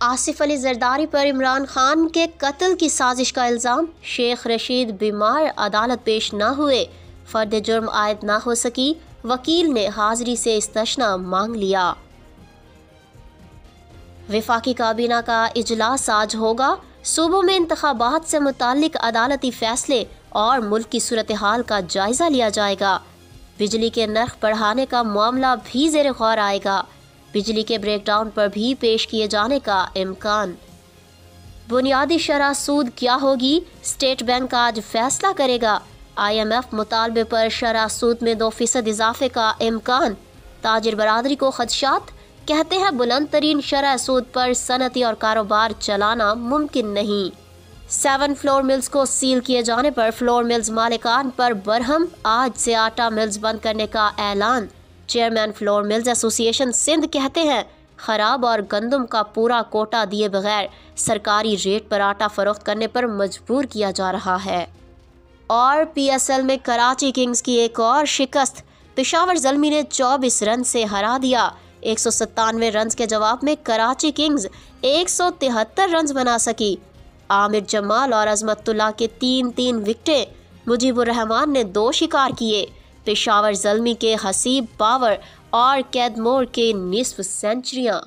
आसिफ अली जरदारी पर इमरान खान के कत्ल की साजिश का इल्ज़ाम। शेख रशीद बीमार, अदालत पेश न हुए, फर्द जुर्म आयद न हो सकी, वकील ने हाजिरी से इस्तशना मांग लिया। वफाकी काबीना का इजलास आज होगा। सूबों में इंतखाबात से मुताल्लिक अदालती फैसले और मुल्क की सूरत हाल का जायजा लिया जाएगा। बिजली के नर्ख बढ़ाने का मामला भी ज़ेर गौर आएगा। बिजली के ब्रेकडाउन पर भी पेश किए जाने का इम्कान। बुनियादी शरह सूद क्या होगी, स्टेट बैंक आज फैसला करेगा। IMF मुतालबे पर शरह सूद में 2% इजाफे का इम्कान। ताजिर बरादरी को खदशात, कहते हैं बुलंद तरीन शरह सूद पर सनती और कारोबार चलाना मुमकिन नहीं। 7 फ्लोर मिल्स को सील किए जाने पर फ्लोर मिल्स मालिकान पर बरहम। आज से आटा मिल्स बंद करने का ऐलान। Chairman flour mills association Sindh कहते हैं खराब और गंदम का पूरा कोटा दिए बगैर सरकारी रेट पर आटा फरोख्त करने पर मजबूर किया जा रहा है। और PSL में कराची किंग्स की एक और शिकस्त। पेशावर ज़ल्मी ने 24 रन से हरा दिया। 197 रन के जवाब में कराची किंग्स 173 रन बना सकी। आमिर जमाल और अजमतुल्लाह के 3-3 विकेटें। मुजीबुर रहमान ने 2 शिकार किए। पेशावर ज़ल्मी के हसीब बावर और कैदमोर के निस्फ सेंचुरियां।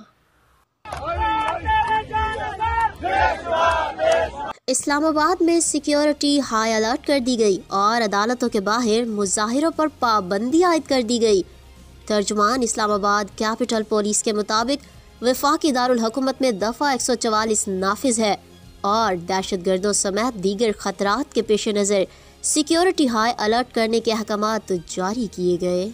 इस्लामाबाद में सिक्योरिटी हाई अलर्ट कर दी गई और अदालतों के बाहर मुजाहिरों पर पाबंदी आयद कर दी गई। तर्जुमान इस्लामाबाद कैपिटल पुलिस के मुताबिक वफाकी दारुल हुकूमत में दफ़ा 144 नाफिज है और दहशतगर्दों समेत दीगर खतरात के पेश नज़र सिक्योरिटी हाई अलर्ट करने के अहकामात जारी किए गए।